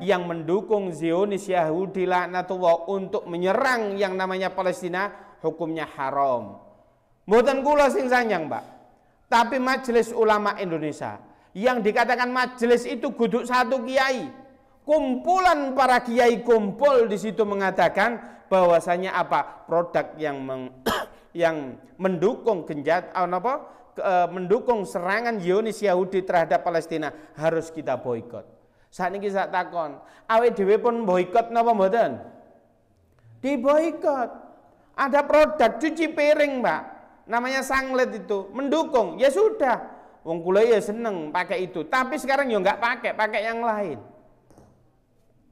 yang mendukung Zionis Yahudi laknatullah untuk menyerang yang namanya Palestina, hukumnya haram. Mboten kula sing sanjang, Pak. Tapi Majelis Ulama Indonesia, yang dikatakan majelis itu guduk satu kiai, kumpulan para kiai kumpul di situ mengatakan bahwasanya apa? Produk yang mendukung mendukung serangan Zionis Yahudi terhadap Palestina harus kita boikot. Saat ini saya takon, awake dhewe pun boikot napa mboten? Diboikot. Ada produk cuci piring, Pak. Namanya Sanglet itu, mendukung. Ya sudah. Wong kula ya seneng pakai itu, tapi sekarang ya enggak pakai yang lain.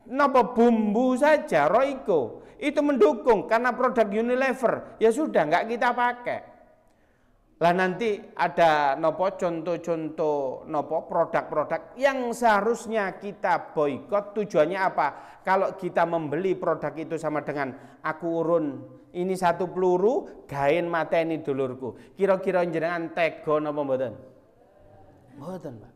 Napa bumbu saja Royco itu mendukung karena produk Unilever, ya sudah enggak kita pakai. Lah nanti ada contoh-contoh produk-produk yang seharusnya kita boikot. Tujuannya apa? Kalau kita membeli produk itu sama dengan aku urun ini 1 peluru gain mateni dulurku. Kira-kira jenengan tega napa mboten? Mboten, Pak.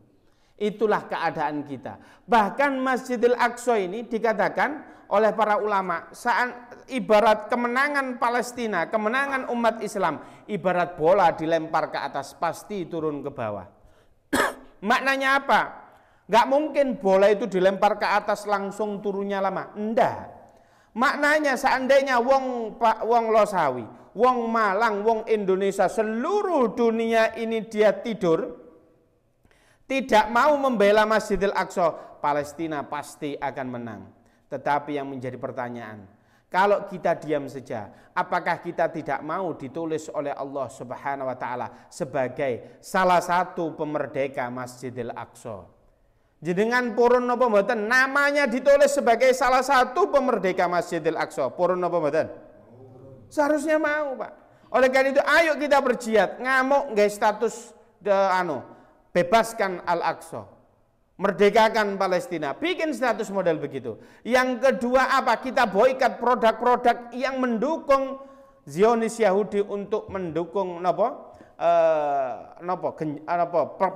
Itulah keadaan kita. Bahkan Masjidil Aqsa ini dikatakan oleh para ulama saat ibarat kemenangan Palestina, kemenangan umat Islam, ibarat bola dilempar ke atas pasti turun ke bawah. Maknanya apa? Gak mungkin bola itu dilempar ke atas langsung turunnya lama. Enggak. Maknanya seandainya wong Losawi, wong Malang, wong Indonesia, seluruh dunia ini dia tidur, tidak mau membela Masjidil Aqsa, Palestina pasti akan menang. Tetapi yang menjadi pertanyaan, kalau kita diam saja, apakah kita tidak mau ditulis oleh Allah Subhanahu wa taala sebagai salah satu pemerdeka Masjidil Aqsa? Jenengan purun napa mboten? Namanya ditulis sebagai salah satu pemerdeka Masjidil Aqsa. Purun napa mboten? Seharusnya mau, Pak. Oleh karena itu ayo kita berjihad, ngamuk nggak status bebaskan Al-Aqsa, merdekakan Palestina, bikin status model begitu. Yang kedua apa? Kita boikot produk-produk yang mendukung Zionis Yahudi untuk mendukung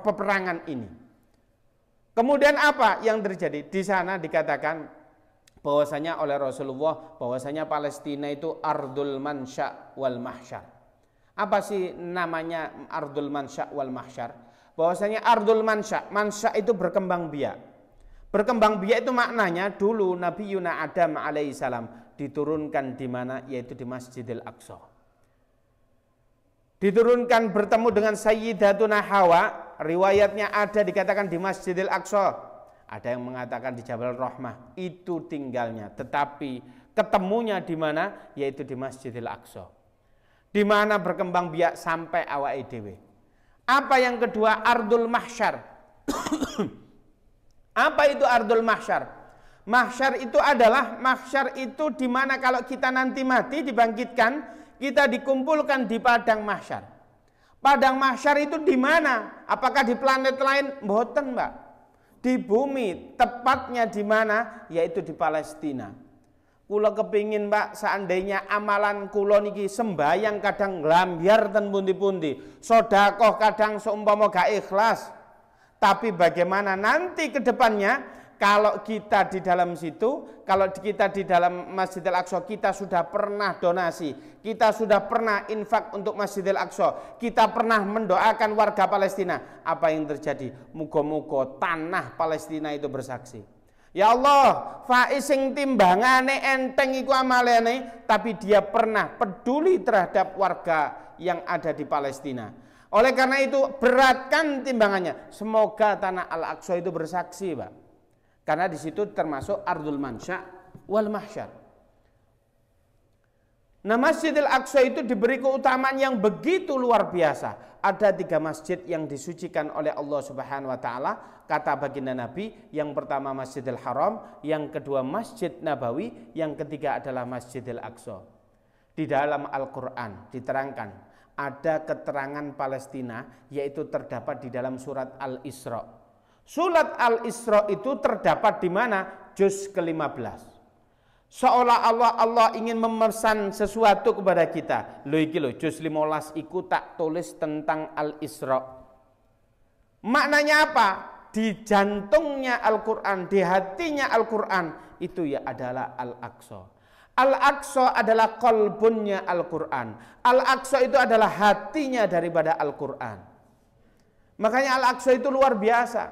peperangan ini. Kemudian apa yang terjadi? Di sana dikatakan bahwasanya oleh Rasulullah bahwasanya Palestina itu ardul mansya wal mahsyar. Apa sih namanya ardul mansya wal mahsyar? Bahwasanya ardul mansya itu berkembang biak. Berkembang biak itu maknanya dulu Nabi Yuna Adam alaihissalam diturunkan di mana? Yaitu di Masjidil Aqsa. Diturunkan bertemu dengan Sayyidatuna Hawa, riwayatnya ada dikatakan di Masjidil Aqsa. Ada yang mengatakan di Jabal Rahmah, itu tinggalnya. Tetapi ketemunya di mana? Yaitu di Masjidil Aqsa. Di mana berkembang biak sampai awake dhewe. Apa yang kedua? Ardul mahsyar. Apa itu ardul mahsyar? Mahsyar itu adalah itu di mana kalau kita nanti mati dibangkitkan, kita dikumpulkan di padang mahsyar. Padang mahsyar itu di mana? Apakah di planet lain? Mboten, Mbak. Di bumi, tepatnya di mana? Yaitu di Palestina. Kula kepingin, Mbak, seandainya amalan kula niki sembayang kadang nglambyar ten pundi-pundi, sedekah kadang seumpama gak ikhlas. Tapi bagaimana nanti ke depannya kalau kita di dalam situ, kalau kita di dalam Masjidil Aqsa, kita sudah pernah donasi, kita sudah pernah infak untuk Masjidil Aqsa, kita pernah mendoakan warga Palestina. Apa yang terjadi? Muga-muga tanah Palestina itu bersaksi. Ya Allah, faising timbangane enteng iku amalene, tapi dia pernah peduli terhadap warga yang ada di Palestina. Oleh karena itu beratkan timbangannya. Semoga tanah Al-Aqsa itu bersaksi, Pak. Karena di situ termasuk ardul mansya wal mahsyar. Nah, Masjidil Aqsa itu diberi keutamaan yang begitu luar biasa. Ada 3 masjid yang disucikan oleh Allah Subhanahu wa taala, kata baginda Nabi. Yang pertama Masjidil Haram, yang kedua Masjid Nabawi, yang ketiga adalah Masjidil Aqsa. Di dalam Al-Qur'an diterangkan ada keterangan Palestina, yaitu terdapat di dalam surat Al-Isra. Surat Al-Isra itu terdapat di mana? Juz ke-15. Seolah Allah ingin memesan sesuatu kepada kita. Lho iki lho, juz 15 iku tak tulis tentang Al-Isra. Maknanya apa? di jantungnya Al-Quran, di hatinya Al-Quran, itu ya adalah Al-Aqsa. Al-Aqsa adalah qalbunnya Al-Quran. Al-Aqsa itu adalah hatinya daripada Al-Quran. Makanya Al-Aqsa itu luar biasa.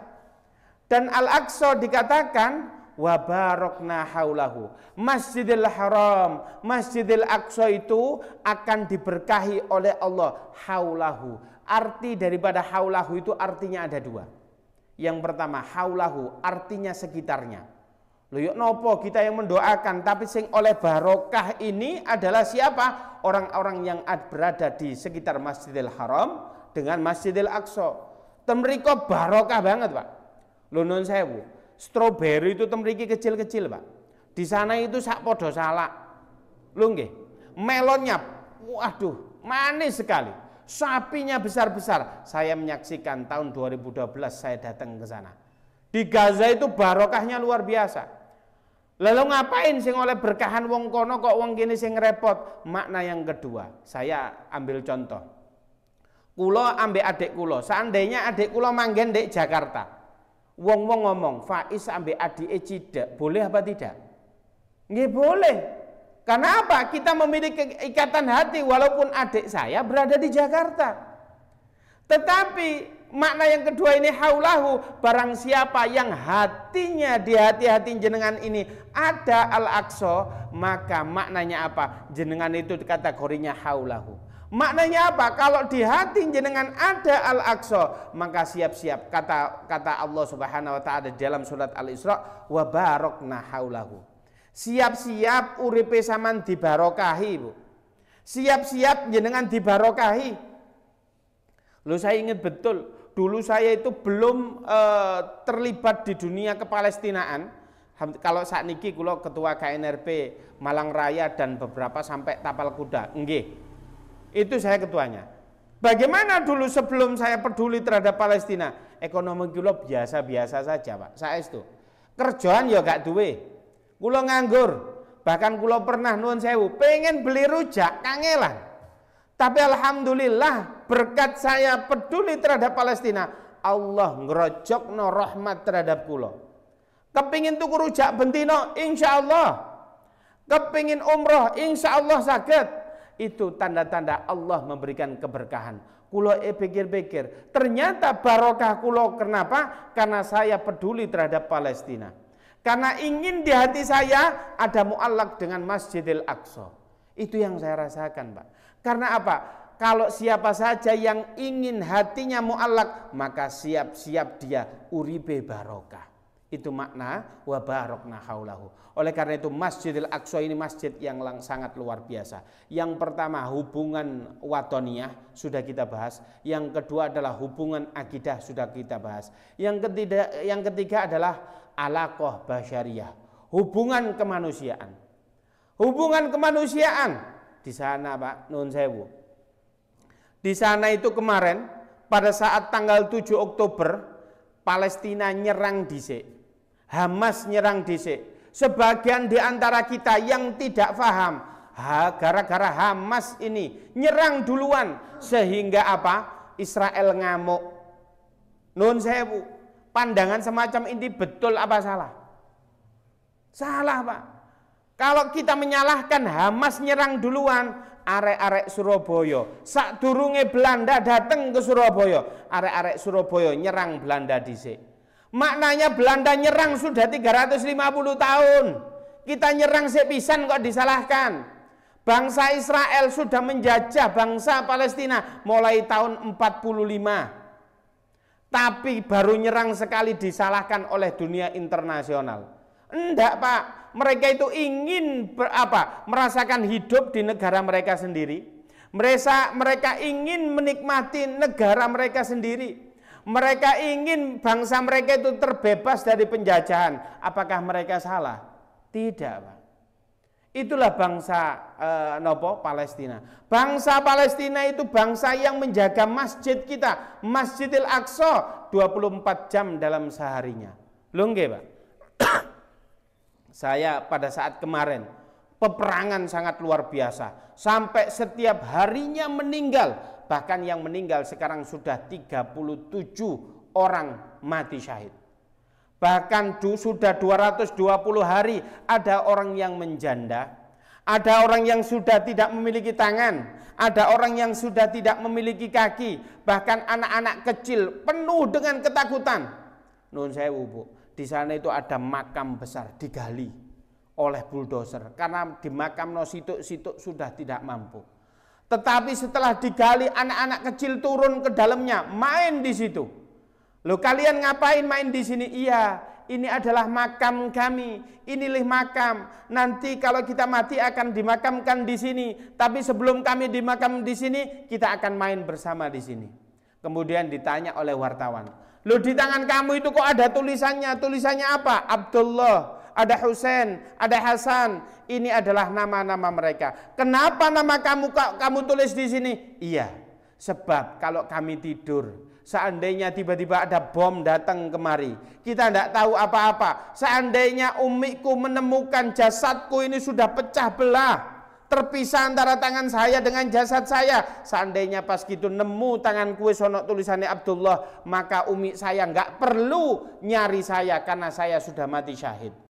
Dan Al-Aqsa dikatakan wa barakna haulahu. Masjidil Haram, Masjidil Aqsa itu akan diberkahi oleh Allah haulahu. Arti daripada haulahu itu artinya ada dua. Yang pertama haulahu artinya sekitarnya. Loh yuk nopo kita yang mendoakan, tapi sing oleh barokah ini adalah siapa? Orang-orang yang berada di sekitar Masjidil Haram dengan Masjidil Aqsa. Temriko barokah banget, Pak. Lho nun sewu, stroberi itu temriki kecil-kecil, Pak. Di sana itu sak podo salak. Lho nggih. Melonnya waduh, manis sekali. Sapinya besar-besar. Saya menyaksikan tahun 2012 saya datang ke sana. Di Gaza itu barokahnya luar biasa. Lalu ngapain sing oleh berkahan wong kono kok wong kene sing repot? Makna yang kedua, saya ambil contoh. Kulo ambek adik kulo, seandainya adik kulo manggen di Jakarta. Wong-wong ngomong, Faiz ambek adik Cida, boleh apa tidak? Nggih boleh. Karena apa? Kita memiliki ikatan hati walaupun adik saya berada di Jakarta. Tetapi makna yang kedua ini haulahu, barang siapa yang hatinya di hati-hati jenengan ini ada Al-Aqsa, maka maknanya apa? Jenengan itu kategorinya haulahu. Maknanya apa? Kalau di hati jenengan ada Al-Aqsa, maka siap-siap kata Allah Subhanahu wa taala dalam surat Al-Isra, wa barakna haulahu. Siap-siap uripe saman dibarokahi, Bu. Siap-siap jenengan dibarokahi. Loh saya ingat betul, dulu saya itu belum terlibat di dunia kepalestinaan. Kalau saat niki kula ketua KNRP Malang Raya dan beberapa sampai Tapal Kuda, nggih. Itu saya ketuanya. Bagaimana dulu sebelum saya peduli terhadap Palestina? Ekonomi kula biasa-biasa saja, Pak. Saestu. Kerjaan ya gak duwe. Kula nganggur. Bahkan kula pernah nuwun sewu pengen beli rujak kangelan. Tapi alhamdulillah berkat saya peduli terhadap Palestina, Allah ngerojokno rahmat terhadap kula. Kepingin tuku rujak bentino, insya Allah. Kepingin umroh, insya Allah saged. Itu tanda-tanda Allah memberikan keberkahan. Kula pikir-pikir, ternyata barokah kula kenapa? Karena saya peduli terhadap Palestina. Karena ingin di hati saya ada mu'allaq dengan Masjidil Aqsa. Itu yang saya rasakan, Pak. Karena apa? Kalau siapa saja yang ingin hatinya mu'allaq, maka siap-siap dia uribe barokah. Itu makna wa barakna haulahu. Oleh karena itu Masjidil Aqsa ini masjid yang sangat luar biasa. Yang pertama hubungan watoniyah sudah kita bahas. Yang kedua adalah hubungan akidah sudah kita bahas. Yang ketiga adalah alaqah basyariyah, hubungan kemanusiaan. Hubungan kemanusiaan di sana, Pak, nun sewu. Di sana itu kemarin pada saat tanggal 7 Oktober Palestina nyerang dhisik. Hamas nyerang dhisik. Sebagian di antara kita yang tidak paham, gara-gara Hamas ini nyerang duluan sehingga apa? Israel ngamuk. Nun sewu. Pandangan semacam ini betul apa salah? Salah, Pak. Kalau kita menyalahkan Hamas nyerang duluan, arek-arek Surabaya, sadurunge Belanda datang ke Surabaya, arek-arek Surabaya nyerang Belanda dhisik. Maknanya Belanda nyerang sudah 350 tahun. Kita nyerang sepisan kok disalahkan. Bangsa Israel sudah menjajah bangsa Palestina mulai tahun 45. Tapi baru nyerang sekali disalahkan oleh dunia internasional. Enggak, Pak. Mereka itu ingin merasakan hidup di negara mereka sendiri. Mereka ingin menikmati negara mereka sendiri. Mereka ingin bangsa mereka itu terbebas dari penjajahan. Apakah mereka salah? Tidak, Pak. Itulah bangsa Palestina. Bangsa Palestina itu bangsa yang menjaga masjid kita, Masjidil Aqsa 24 jam dalam seharinya. Lho nggih, Pak. Saya pada saat kemarin peperangan sangat luar biasa. Sampai setiap harinya meninggal. Bahkan yang meninggal sekarang sudah 37 orang mati syahid. bahkan sudah 220 hari ada orang yang menjanda, ada orang yang sudah tidak memiliki tangan, ada orang yang sudah tidak memiliki kaki, bahkan anak-anak kecil penuh dengan ketakutan. Nun sewu Bu, di sana itu ada makam besar digali oleh bulldozer karena di makam no situk-situk sudah tidak mampu. Tetapi setelah digali, anak-anak kecil turun ke dalamnya, main di situ. Loh, kalian ngapain main di sini? Iya, ini adalah makam kami. Inilah makam. Nanti kalau kita mati akan dimakamkan di sini. Tapi sebelum kami dimakam di sini, kita akan main bersama di sini. Kemudian ditanya oleh wartawan, loh, di tangan kamu itu kok ada tulisannya? Tulisannya apa? Abdullah, ada Husain, ada Hasan. Ini adalah nama-nama mereka. Kenapa nama kamu tulis di sini? Iya, sebab kalau kami tidur, seandainya tiba-tiba ada bom datang kemari, kita tidak tahu apa-apa. Seandainya umiku menemukan jasadku ini sudah pecah belah, terpisah antara tangan saya dengan jasad saya. Seandainya pas gitu nemu tangan kue sono tulisannya Abdullah, maka umi saya nggak perlu nyari saya karena saya sudah mati syahid.